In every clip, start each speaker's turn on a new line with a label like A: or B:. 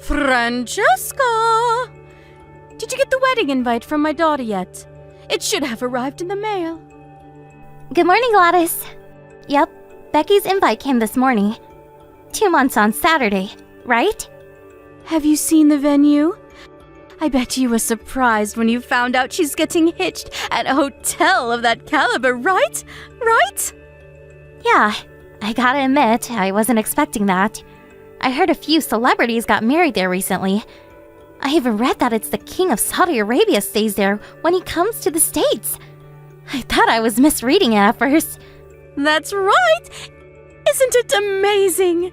A: Francesca! Did you get the wedding invite from my daughter yet? It should have arrived in the mail.
B: Good morning, Gladys. Yep, Becky's invite came this morning. 2 months on Saturday, right?
A: Have you seen the venue? I bet you were surprised when you found out she's getting hitched at a hotel of that caliber, right? Right?
B: Yeah, I gotta admit, I wasn't expecting that. I heard a few celebrities got married there recently. I even read that it's the King of Saudi Arabia stays there when he comes to the States. I thought I was misreading it at first.
A: That's right! Isn't it amazing?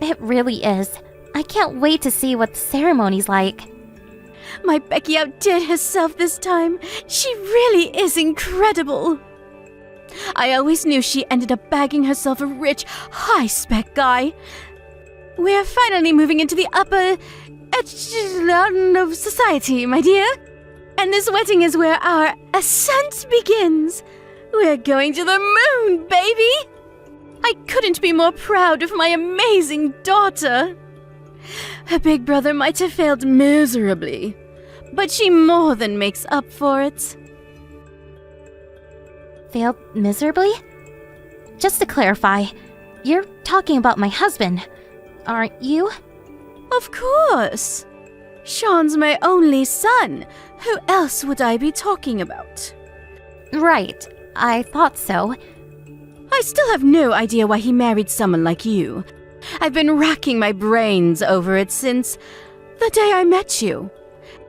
B: It really is. I can't wait to see what the ceremony's like.
A: My Becky outdid herself this time. She really is incredible. I always knew she ended up bagging herself a rich, high-spec guy. We're finally moving into the upper echelon of society, my dear. And this wedding is where our ascent begins. We're going to the moon, baby! I couldn't be more proud of my amazing daughter. Her big brother might have failed miserably, but she more than makes up for it.
B: Failed miserably? Just to clarify, you're talking about my husband, aren't you?
A: Of course. Sean's my only son. Who else would I be talking about?
B: Right, I thought so.
A: I still have no idea why he married someone like you. I've been racking my brains over it since the day I met you.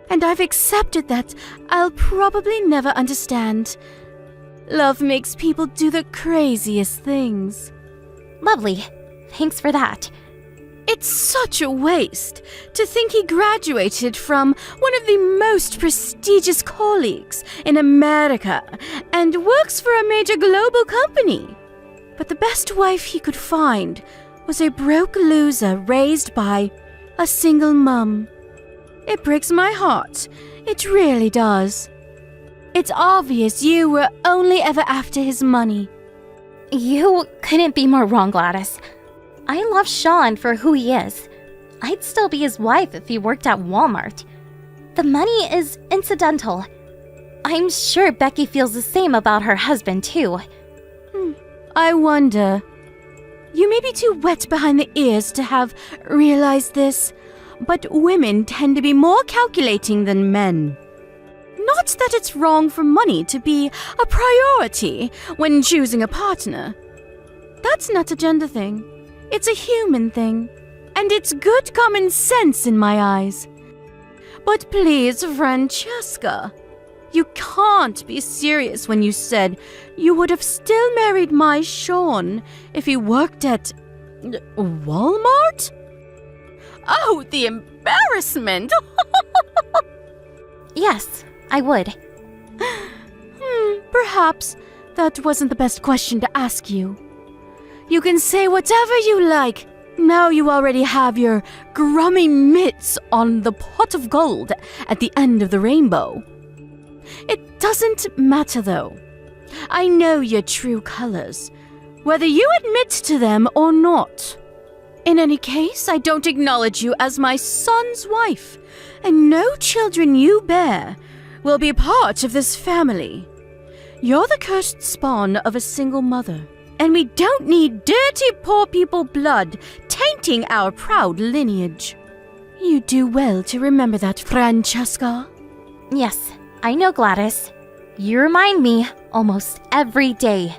A: And I've accepted that I'll probably never understand. Love makes people do the craziest things.
B: Lovely. Thanks for that.
A: It's such a waste to think he graduated from one of the most prestigious colleges in America and works for a major global company. But the best wife he could find was a broke loser raised by a single mum. It breaks my heart. It really does. It's obvious you were only ever after his money.
B: You couldn't be more wrong, Gladys. I love Sean for who he is. I'd still be his wife if he worked at Walmart. The money is incidental. I'm sure Becky feels the same about her husband, too.
A: I wonder. You may be too wet behind the ears to have realized this, but women tend to be more calculating than men. Not that it's wrong for money to be a priority when choosing a partner. That's not a gender thing. It's a human thing. And it's good common sense in my eyes. But please, Francesca, you can't be serious when you said you would have still married my Sean if he worked at Walmart? Oh, the embarrassment!
B: Yes, I would.
A: Perhaps that wasn't the best question to ask you. You can say whatever you like. Now you already have your grummy mitts on the pot of gold at the end of the rainbow. It doesn't matter, though. I know your true colors, whether you admit to them or not. In any case, I don't acknowledge you as my son's wife, and no children you bear will be part of this family. You're the cursed spawn of a single mother, and we don't need dirty poor people blood tainting our proud lineage. You do well to remember that, Francesca.
B: Yes, I know, Gladys. You remind me almost every day.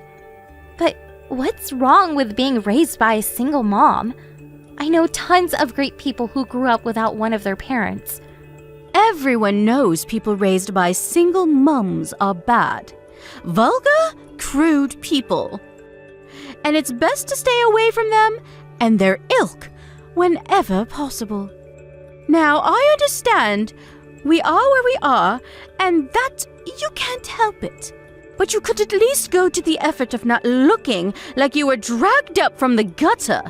B: But what's wrong with being raised by a single mom? I know tons of great people who grew up without one of their parents.
A: Everyone knows people raised by single mums are bad. Vulgar, crude people. And it's best to stay away from them and their ilk whenever possible. Now, I understand we are where we are, and that you can't help it. But you could at least go to the effort of not looking like you were dragged up from the gutter.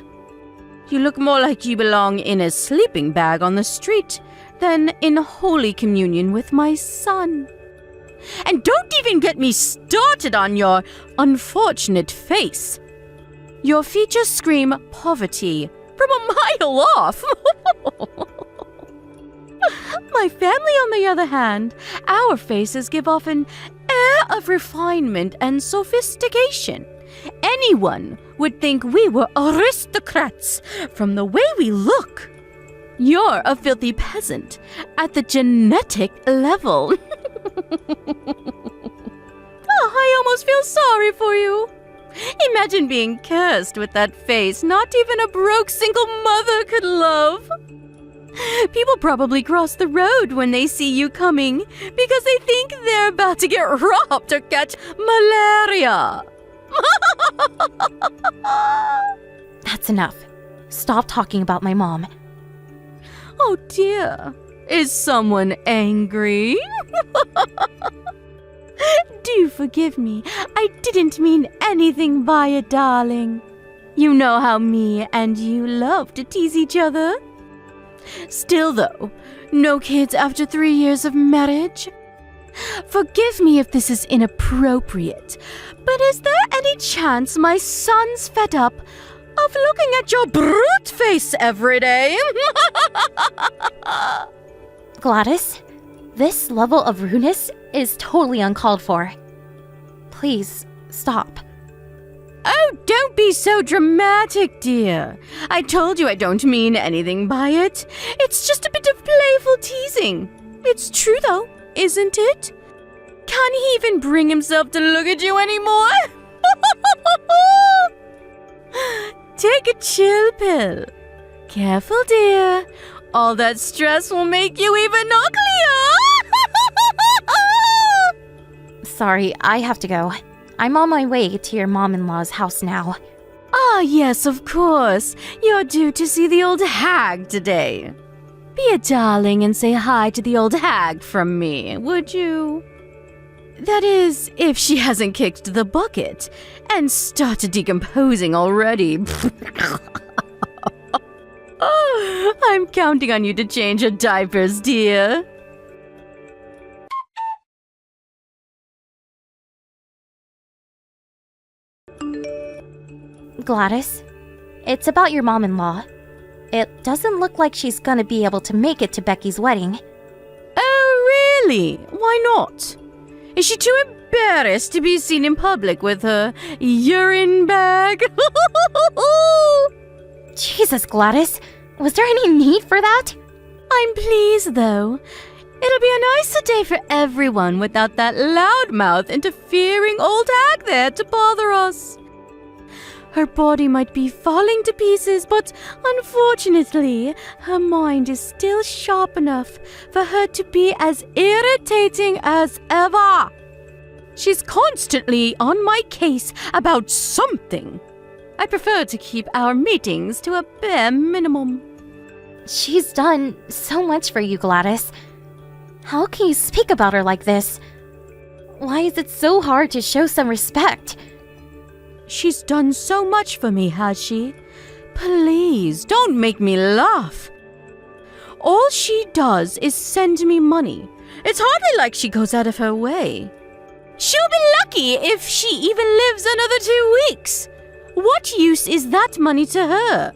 A: You look more like you belong in a sleeping bag on the street than in Holy Communion with my son. And don't even get me started on your unfortunate face. Your features scream poverty from a mile off. My family, on the other hand, our faces give off an air of refinement and sophistication. Anyone would think we were aristocrats from the way we look. You're a filthy peasant at the genetic level. Oh, I almost feel sorry for you. Imagine being cursed with that face not even a broke single mother could love. People probably cross the road when they see you coming because they think they're about to get robbed or catch malaria.
B: That's enough. Stop talking about my mom.
A: Oh dear, is someone angry? Do forgive me, I didn't mean anything by it, darling. You know how me and you love to tease each other. Still though, no kids after 3 years of marriage? Forgive me if this is inappropriate, but is there any chance my son's fed up of looking at your brute face every day?
B: Gladys, this level of rudeness is totally uncalled for. Please, stop.
A: Oh, don't be so dramatic, dear. I told you I don't mean anything by it. It's just a bit of playful teasing. It's true, though, isn't it? Can't he even bring himself to look at you anymore? Take a chill pill. Careful, dear. All that stress will make you even uglier.
B: Sorry, I have to go. I'm on my way to your mom-in-law's house now.
A: Ah, yes, of course. You're due to see the old hag today. Be a darling and say hi to the old hag from me, would you? That is, if she hasn't kicked the bucket and started decomposing already. Oh, I'm counting on you to change your diapers, dear.
B: Gladys, it's about your mom-in-law. It doesn't look like she's gonna be able to make it to Becky's wedding.
A: Oh, really? Why not? Is she too embarrassed to be seen in public with her urine bag?
B: Jesus, Gladys, was there any need for that?
A: I'm pleased, though. It'll be a nicer day for everyone without that loudmouth interfering old hag there to bother us. Her body might be falling to pieces, but unfortunately, her mind is still sharp enough for her to be as irritating as ever. She's constantly on my case about something. I prefer to keep our meetings to a bare minimum.
B: She's done so much for you, Gladys. How can you speak about her like this? Why is it so hard to show some respect?
A: She's done so much for me, has she? Please, don't make me laugh. All she does is send me money. It's hardly like she goes out of her way. She'll be lucky if she even lives another 2 weeks. What use is that money to her?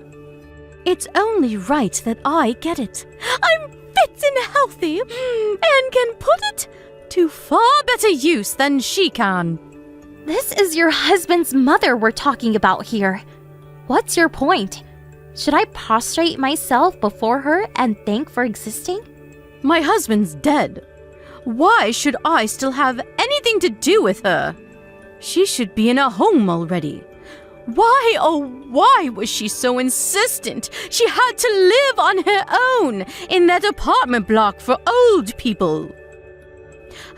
A: It's only right that I get it. I'm fit and healthy and can put it to far better use than she can.
B: This is your husband's mother we're talking about here. What's your point? Should I prostrate myself before her and thank for existing?
A: My husband's dead. Why should I still have anything to do with her? She should be in a home already. Why, oh why was she so insistent she had to live on her own in that apartment block for old people?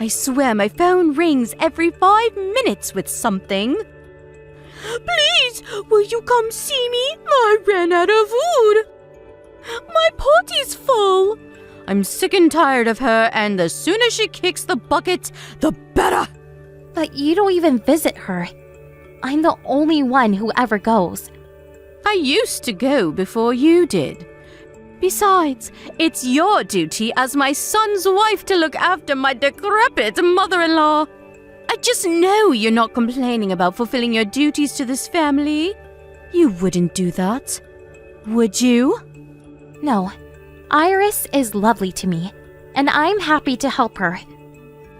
A: I swear my phone rings every 5 minutes with something. Please, will you come see me? I ran out of food. My potty's full. I'm sick and tired of her, and the sooner she kicks the bucket, the better.
B: But you don't even visit her. I'm the only one who ever goes.
A: I used to go before you did. Besides, it's your duty as my son's wife to look after my decrepit mother-in-law. I just know you're not complaining about fulfilling your duties to this family. You wouldn't do that, would you?
B: No, Iris is lovely to me, and I'm happy to help her.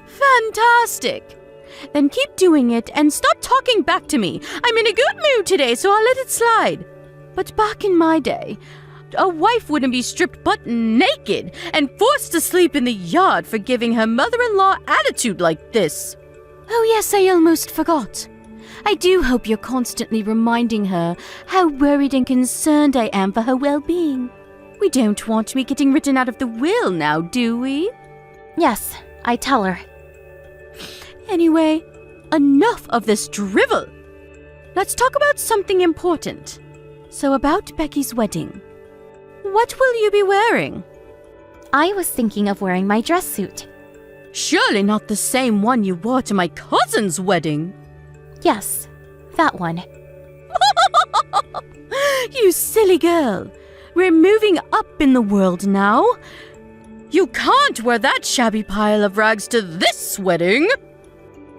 A: Fantastic! Then keep doing it and stop talking back to me. I'm in a good mood today, so I'll let it slide. But back in my day, a wife wouldn't be stripped butt naked and forced to sleep in the yard for giving her mother-in-law attitude like this. Oh yes, I almost forgot. I do hope you're constantly reminding her how worried and concerned I am for her well-being. We don't want me getting written out of the will now, do we?
B: Yes, I tell her.
A: Anyway, enough of this drivel. Let's talk about something important. So about Becky's wedding. What will you be wearing?
B: I was thinking of wearing my dress suit.
A: Surely not the same one you wore to my cousin's wedding.
B: Yes, that one.
A: You silly girl. We're moving up in the world now. You can't wear that shabby pile of rags to this wedding.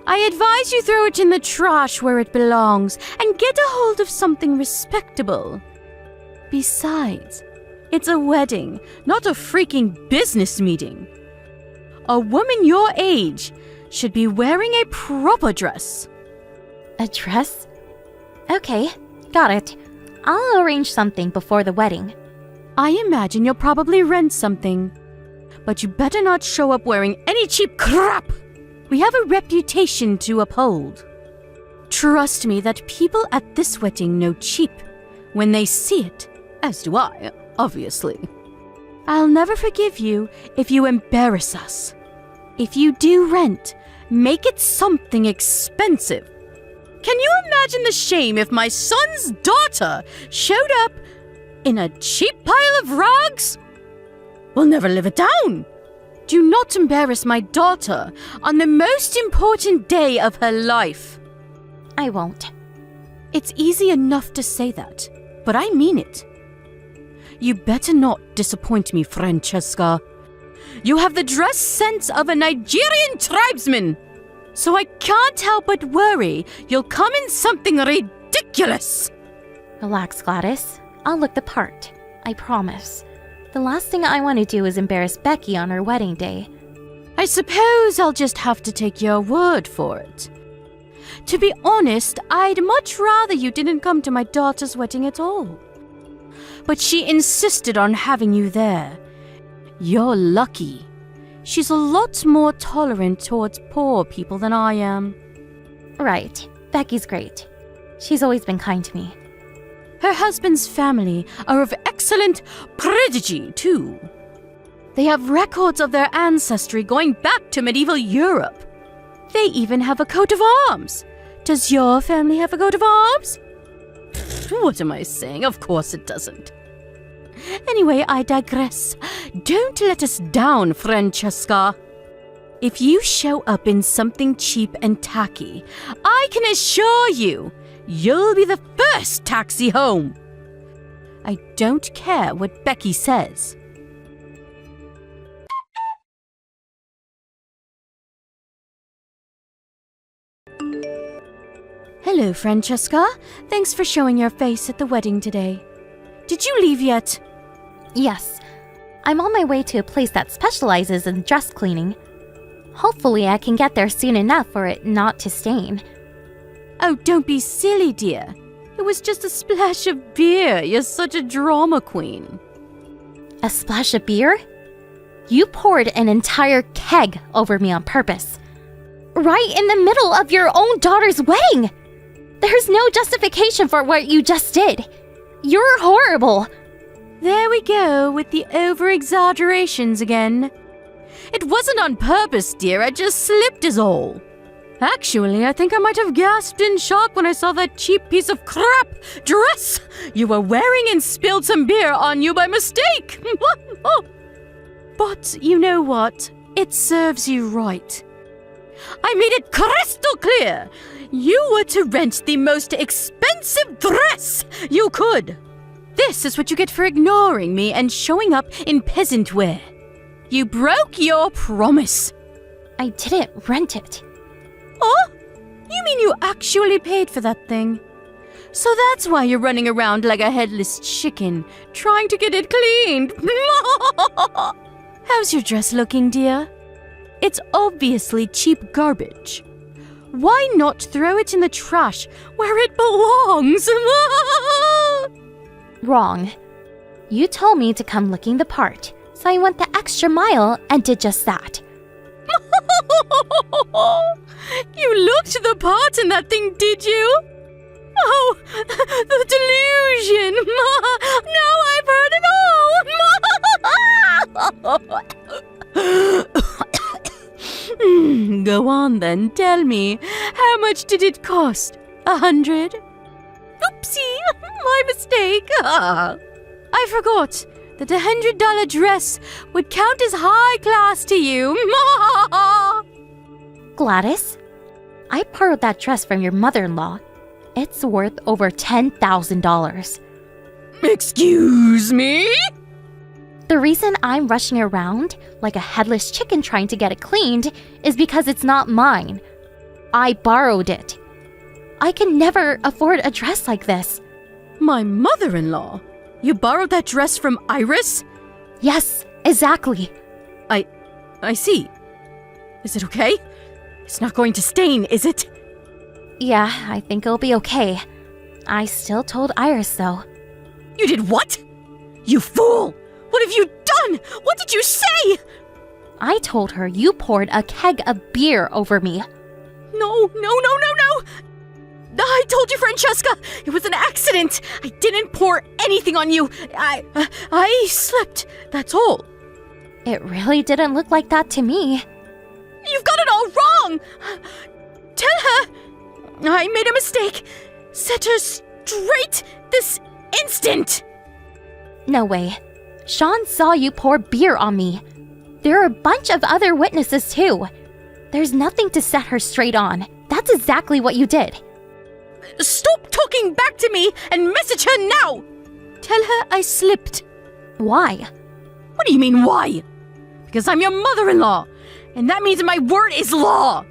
A: I advise you throw it in the trash where it belongs and get a hold of something respectable. Besides, it's a wedding, not a freaking business meeting. A woman your age should be wearing a proper dress.
B: A dress? Okay, got it. I'll arrange something before the wedding.
A: I imagine you'll probably rent something. But you better not show up wearing any cheap crap. We have a reputation to uphold. Trust me that people at this wedding know cheap when they see it, as do I, obviously. I'll never forgive you if you embarrass us. If you do rent, make it something expensive. Can you imagine the shame if my son's daughter showed up in a cheap pile of rags? We'll never live it down. Do not embarrass my daughter on the most important day of her life.
B: I won't.
A: It's easy enough to say that, but I mean it. You better not disappoint me, Francesca. You have the dress sense of a Nigerian tribesman, so I can't help but worry you'll come in something ridiculous.
B: Relax, Gladys. I'll look the part. I promise. The last thing I want to do is embarrass Becky on her wedding day.
A: I suppose I'll just have to take your word for it. To be honest, I'd much rather you didn't come to my daughter's wedding at all. But she insisted on having you there. You're lucky. She's a lot more tolerant towards poor people than I am.
B: Right. Becky's great. She's always been kind to me.
A: Her husband's family are of excellent prodigy, too. They have records of their ancestry going back to medieval Europe. They even have a coat of arms. Does your family have a coat of arms? What am I saying? Of course it doesn't. Anyway, I digress. Don't let us down, Francesca. If you show up in something cheap and tacky, I can assure you, you'll be the first taxi home. I don't care what Becky says. Hello, Francesca. Thanks for showing your face at the wedding today. Did you leave yet?
B: Yes. I'm on my way to a place that specializes in dress cleaning. Hopefully I can get there soon enough for it not to stain.
A: Oh, don't be silly, dear. It was just a splash of beer. You're such a drama queen.
B: A splash of beer? You poured an entire keg over me on purpose. Right in the middle of your own daughter's wedding! There's no justification for what you just did. You're horrible.
A: There we go with the over-exaggerations again. It wasn't on purpose, dear. I just slipped is all. Actually, I think I might have gasped in shock when I saw that cheap piece of crap dress you were wearing and spilled some beer on you by mistake. But you know what? It serves you right. I made it crystal clear. You were to rent the most expensive dress you could. This is what you get for ignoring me and showing up in peasant wear. You broke your promise.
B: I didn't rent it.
A: Oh? You mean you actually paid for that thing? So that's why you're running around like a headless chicken, trying to get it cleaned. How's your dress looking, dear? It's obviously cheap garbage. Why not throw it in the trash where it belongs?
B: Wrong. You told me to come looking the part, so I went the extra mile and did just that.
A: You looked the part in that thing, did you? Oh, the delusion! Now I've heard it all! Go on then, tell me, how much did it cost? 100? Oopsie, my mistake. I forgot that $100 dress would count as high class to you.
B: Gladys, I borrowed that dress from your mother-in-law. It's worth over $10,000.
A: Excuse me?
B: The reason I'm rushing around like a headless chicken trying to get it cleaned is because it's not mine. I borrowed it. I can never afford a dress like this.
A: My mother-in-law? You borrowed that dress from Iris?
B: Yes, exactly.
A: I see. Is it okay? It's not going to stain, is it?
B: Yeah, I think it'll be okay. I still told Iris, though.
A: You did what? You fool! What have you done? What did you say?
B: I told her you poured a keg of beer over me.
A: No. I told you, Francesca. It was an accident. I didn't pour anything on you. I slipped. That's all.
B: It really didn't look like that to me.
A: You've got it all wrong. Tell her I made a mistake. Set her straight this instant.
B: No way. Sean saw you pour beer on me. There are a bunch of other witnesses too. There's nothing to set her straight on. That's exactly what you did.
A: Stop talking back to me and message her now. Tell her I slipped.
B: Why?
A: What do you mean, why? Because I'm your mother-in-law, and that means my word is law.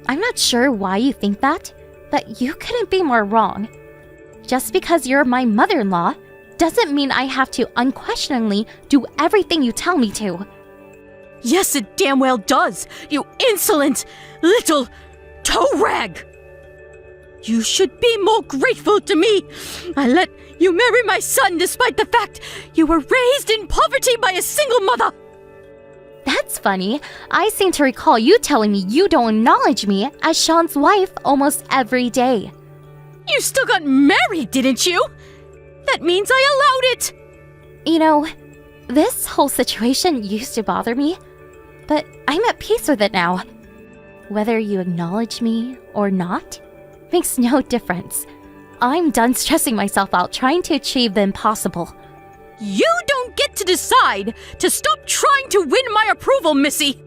B: I'm not sure why you think that, but you couldn't be more wrong. Just because you're my mother-in-law doesn't mean I have to unquestioningly do everything you tell me to.
A: Yes, it damn well does, you insolent little toe rag. You should be more grateful to me. I let you marry my son despite the fact you were raised in poverty by a single mother.
B: That's funny. I seem to recall you telling me you don't acknowledge me as Sean's wife almost every day.
A: You still got married, didn't you? That means I allowed it.
B: You know, this whole situation used to bother me, but I'm at peace with it now. Whether you acknowledge me or not makes no difference. I'm done stressing myself out trying to achieve the impossible.
A: You don't get to decide to stop trying to win my approval, Missy.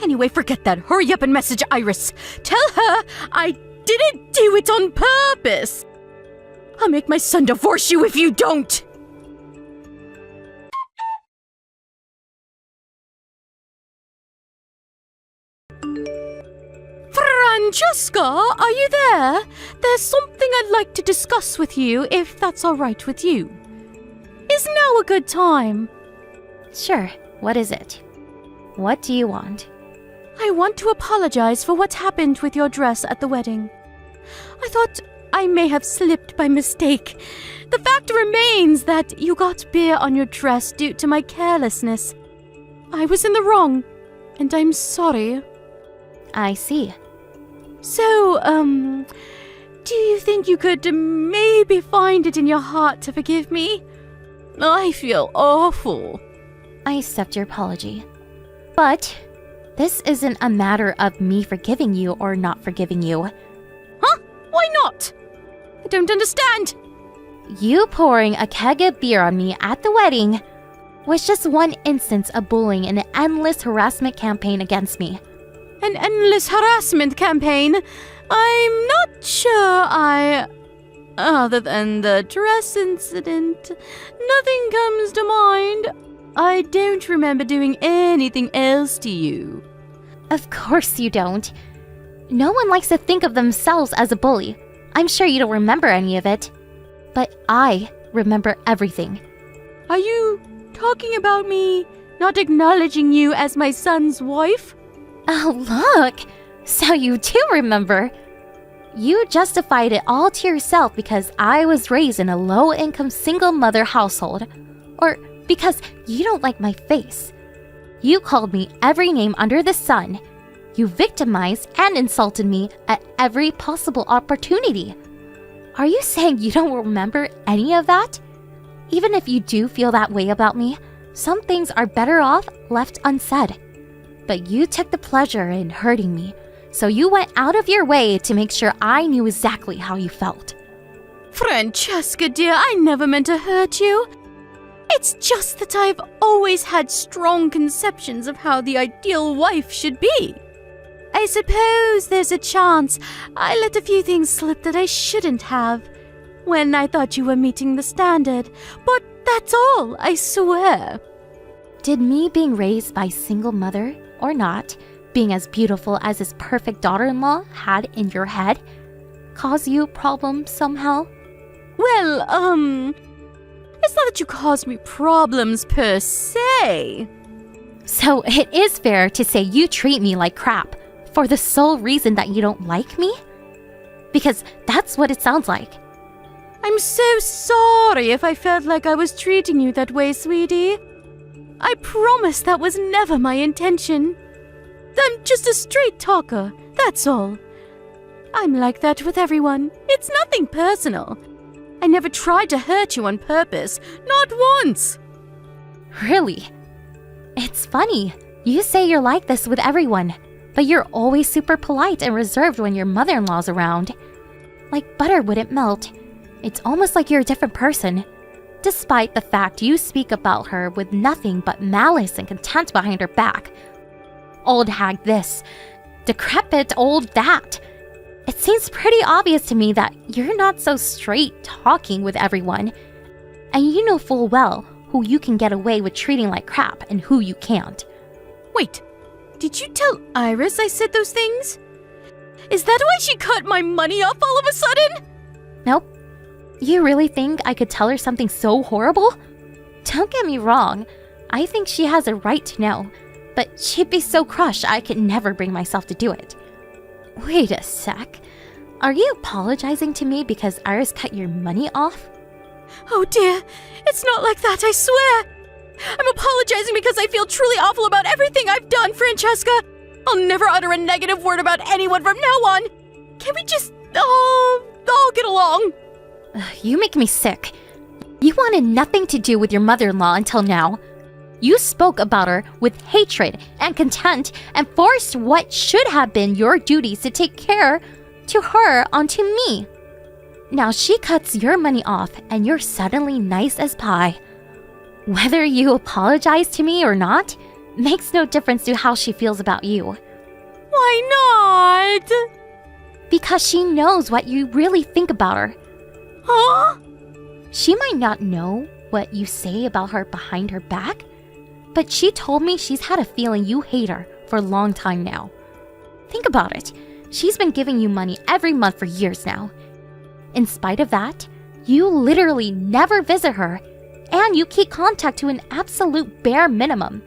A: Anyway, forget that. Hurry up and message Iris. Tell her I didn't do it on purpose. I'll make my son divorce you if you don't. Francesca, are you there? There's something I'd like to discuss with you, if that's all right with you. Is now a good time?
B: Sure, what is it? What do you want?
A: I want to apologize for what happened with your dress at the wedding. I thought I may have slipped by mistake. The fact remains that you got beer on your dress due to my carelessness. I was in the wrong, and I'm sorry.
B: I see.
A: So, do you think you could maybe find it in your heart to forgive me? I feel awful.
B: I accept your apology. But this isn't a matter of me forgiving you or not forgiving you.
A: Huh? Why not? I don't understand.
B: You pouring a keg of beer on me at the wedding was just one instance of bullying in an endless harassment campaign against me.
A: An endless harassment campaign? I'm not sure Other than the dress incident, nothing comes to mind. I don't remember doing anything else to you.
B: Of course you don't. No one likes to think of themselves as a bully. I'm sure you don't remember any of it. But I remember everything.
A: Are you talking about me not acknowledging you as my son's wife.
B: Oh, look! So you do remember. You justified it all to yourself because I was raised in a low-income single mother household. Or because you don't like my face. You called me every name under the sun. You victimized and insulted me at every possible opportunity. Are you saying you don't remember any of that? Even if you do feel that way about me, some things are better off left unsaid. But you took the pleasure in hurting me, so you went out of your way to make sure I knew exactly how you felt.
A: Francesca, dear, I never meant to hurt you. It's just that I've always had strong conceptions of how the ideal wife should be. I suppose there's a chance I let a few things slip that I shouldn't have when I thought you were meeting the standard, but that's all, I swear.
B: Did me being raised by a single mother, or not, being as beautiful as this perfect daughter-in-law had in your head, cause you problems somehow?
A: Well, it's not that you caused me problems per se.
B: So it is fair to say you treat me like crap for the sole reason that you don't like me? Because that's what it sounds like.
A: I'm so sorry if I felt like I was treating you that way, sweetie. I promise that was never my intention. I'm just a straight talker, that's all. I'm like that with everyone. It's nothing personal. I never tried to hurt you on purpose, not once.
B: Really? It's funny. You say you're like this with everyone, but you're always super polite and reserved when your mother-in-law's around. Like butter wouldn't melt. It's almost like you're a different person, despite the fact you speak about her with nothing but malice and contempt behind her back. Old hag this, decrepit old that. It seems pretty obvious to me that you're not so straight talking with everyone, and you know full well who you can get away with treating like crap and who you can't.
A: Wait, did you tell Iris I said those things? Is that why she cut my money off all of a sudden?
B: Nope. You really think I could tell her something so horrible? Don't get me wrong, I think she has a right to know, but she'd be so crushed I could never bring myself to do it. Wait a sec. Are you apologizing to me because Iris cut your money off?
A: Oh dear, it's not like that, I swear. I'm apologizing because I feel truly awful about everything I've done, Francesca. I'll never utter a negative word about anyone from now on. Can we just all get along?
B: You make me sick. You wanted nothing to do with your mother-in-law until now. You spoke about her with hatred and contempt and forced what should have been your duties to take care to her onto me. Now she cuts your money off and you're suddenly nice as pie. Whether you apologize to me or not makes no difference to how she feels about you.
A: Why not?
B: Because she knows what you really think about her.
A: Huh?
B: She might not know what you say about her behind her back, but she told me she's had a feeling you hate her for a long time now. Think about it. She's been giving you money every month for years now. In spite of that, you literally never visit her, and you keep contact to an absolute bare minimum.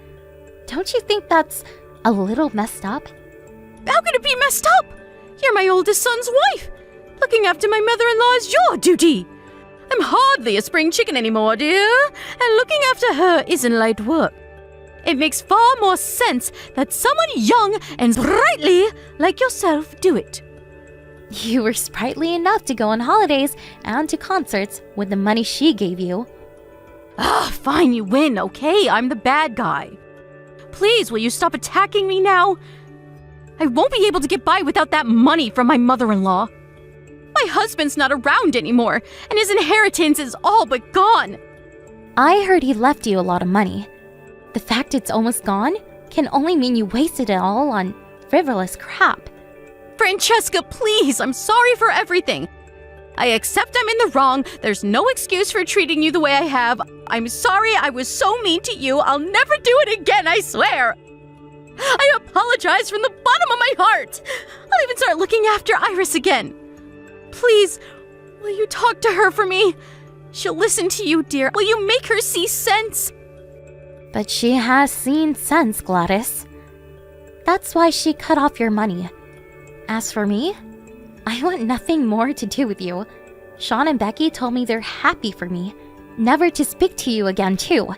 B: Don't you think that's a little messed up?
A: How could it be messed up? You're my oldest son's wife. Looking after my mother-in-law is your duty. I'm hardly a spring chicken anymore, dear, and looking after her isn't light work. It makes far more sense that someone young and sprightly like yourself do it.
B: You were sprightly enough to go on holidays and to concerts with the money she gave you.
A: Fine, you win, okay? I'm the bad guy. Please, will you stop attacking me now? I won't be able to get by without that money from my mother-in-law. My husband's not around anymore, and his inheritance is all but gone.
B: I heard he left you a lot of money. The fact it's almost gone can only mean you wasted it all on frivolous crap.
A: Francesca, please, I'm sorry for everything. I accept I'm in the wrong. There's no excuse for treating you the way I have. I'm sorry I was so mean to you. I'll never do it again, I swear. I apologize from the bottom of my heart. I'll even start looking after Iris again. Please, will you talk to her for me? She'll listen to you, dear. Will you make her see sense?
B: But she has seen sense, Gladys. That's why she cut off your money. As for me, I want nothing more to do with you. Sean and Becky told me they're happy for me, never to speak to you again too.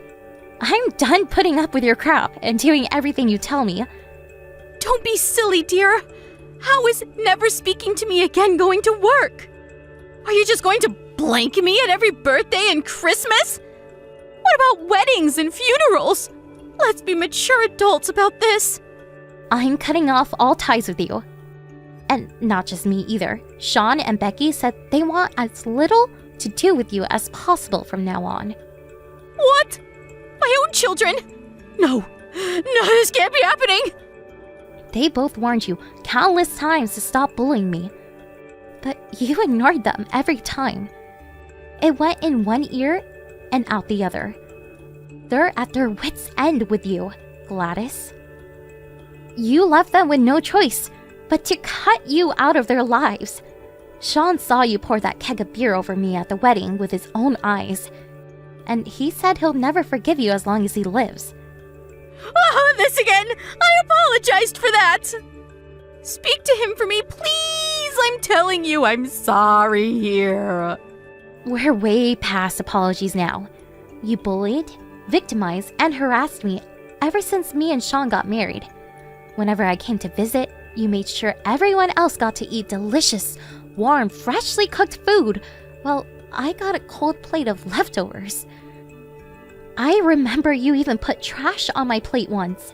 B: I'm done putting up with your crap and doing everything you tell me.
A: Don't be silly, dear. How is never speaking to me again going to work? Are you just going to blank me at every birthday and Christmas? What about weddings and funerals? Let's be mature adults about this.
B: I'm cutting off all ties with you. And not just me either. Sean and Becky said they want as little to do with you as possible from now on.
A: What? My own children? No, this can't be happening.
B: They both warned you countless times to stop bullying me. But you ignored them every time. It went in one ear and out the other. They're at their wits' end with you, Gladys. You left them with no choice but to cut you out of their lives. Sean saw you pour that keg of beer over me at the wedding with his own eyes. And he said he'll never forgive you as long as he lives.
A: Oh, this again! I apologized for that! Speak to him for me, please! I'm telling you, I'm sorry here.
B: We're way past apologies now. You bullied, victimized, and harassed me ever since me and Sean got married. Whenever I came to visit, you made sure everyone else got to eat delicious, warm, freshly cooked food, while I got a cold plate of leftovers. I remember you even put trash on my plate once.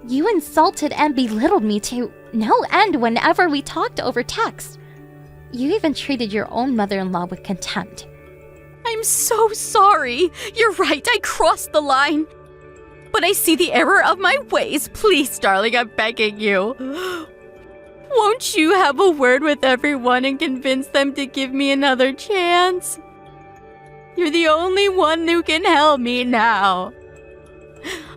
B: You insulted and belittled me to no end whenever we talked over text. You even treated your own mother-in-law with contempt.
A: I'm so sorry. You're right, I crossed the line. But I see the error of my ways. Please, darling, I'm begging you. Won't you have a word with everyone and convince them to give me another chance? You're the only one who can help me now.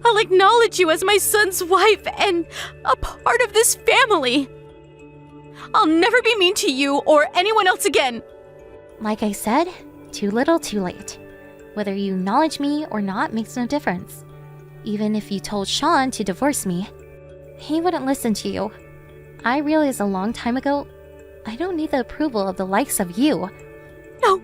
A: I'll acknowledge you as my son's wife and a part of this family. I'll never be mean to you or anyone else again.
B: Like I said, too little, too late. Whether you acknowledge me or not makes no difference. Even if you told Sean to divorce me, he wouldn't listen to you. I realized a long time ago, I don't need the approval of the likes of you.
A: No.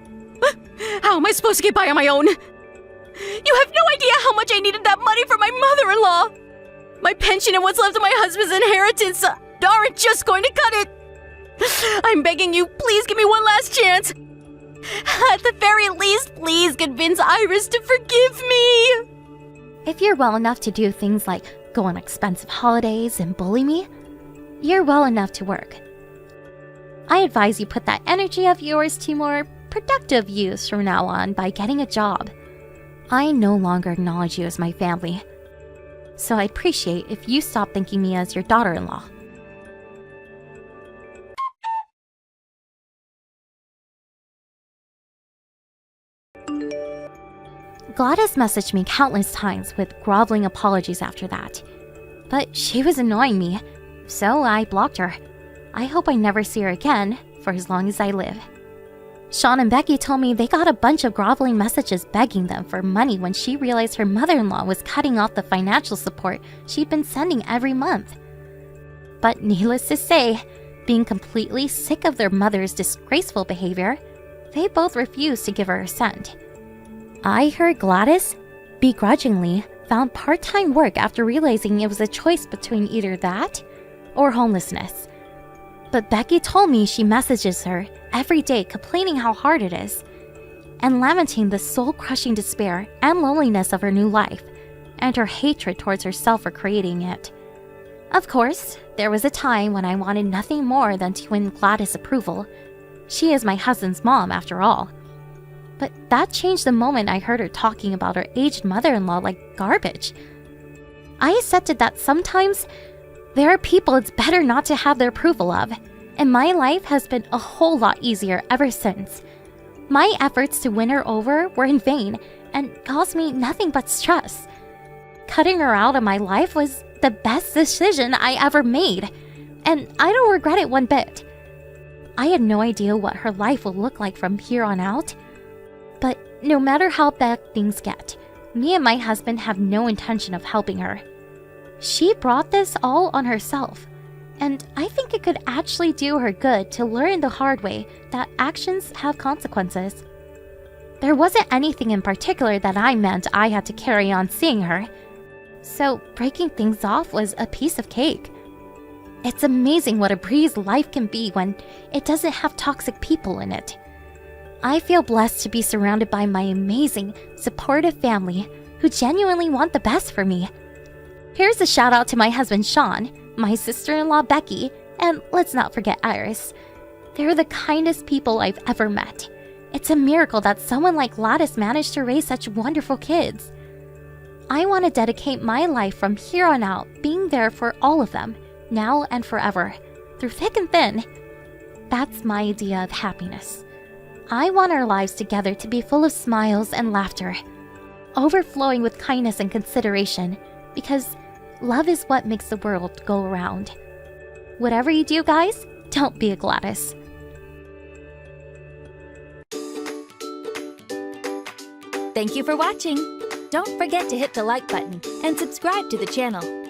A: How am I supposed to get by on my own? You have no idea how much I needed that money for my mother-in-law. My pension and what's left of my husband's inheritance aren't just going to cut it. I'm begging you, please give me one last chance. At the very least, please convince Iris to forgive me.
B: If you're well enough to do things like go on expensive holidays and bully me, you're well enough to work. I advise you put that energy of yours to more productive use from now on by getting a job. I no longer acknowledge you as my family, so I appreciate if you stop thinking me as your daughter-in-law. Gladys messaged me countless times with groveling apologies after that. But she was annoying me, so I blocked her. I hope I never see her again for as long as I live. Sean and Becky told me they got a bunch of groveling messages begging them for money when she realized her mother-in-law was cutting off the financial support she'd been sending every month. But needless to say, being completely sick of their mother's disgraceful behavior, they both refused to give her a cent. I heard Gladys, begrudgingly, found part-time work after realizing it was a choice between either that or homelessness. But Becky told me she messages her every day complaining how hard it is, and lamenting the soul-crushing despair and loneliness of her new life, and her hatred towards herself for creating it. Of course, there was a time when I wanted nothing more than to win Gladys' approval. She is my husband's mom, after all. But that changed the moment I heard her talking about her aged mother-in-law like garbage. I accepted that sometimes there are people it's better not to have their approval of, and my life has been a whole lot easier ever since. My efforts to win her over were in vain and caused me nothing but stress. Cutting her out of my life was the best decision I ever made, and I don't regret it one bit. I had no idea what her life would look like from here on out, but no matter how bad things get, Me and my husband have no intention of helping her. She brought this all on herself, and I think it could actually do her good to learn the hard way that actions have consequences. There wasn't anything in particular that I meant I had to carry on seeing her, so breaking things off was a piece of cake. It's amazing what a breeze life can be when it doesn't have toxic people in it. I feel blessed to be surrounded by my amazing, supportive family who genuinely want the best for me. Here's a shout out to my husband Sean, my sister-in-law Becky, and let's not forget Iris. They're the kindest people I've ever met. It's a miracle that someone like Gladys managed to raise such wonderful kids. I want to dedicate my life from here on out being there for all of them, now and forever, through thick and thin. That's my idea of happiness. I want our lives together to be full of smiles and laughter, overflowing with kindness and consideration, because love is what makes the world go around. Whatever you do, guys, don't be a Gladys.
C: Thank you for watching. Don't forget to hit the like button and subscribe to the channel.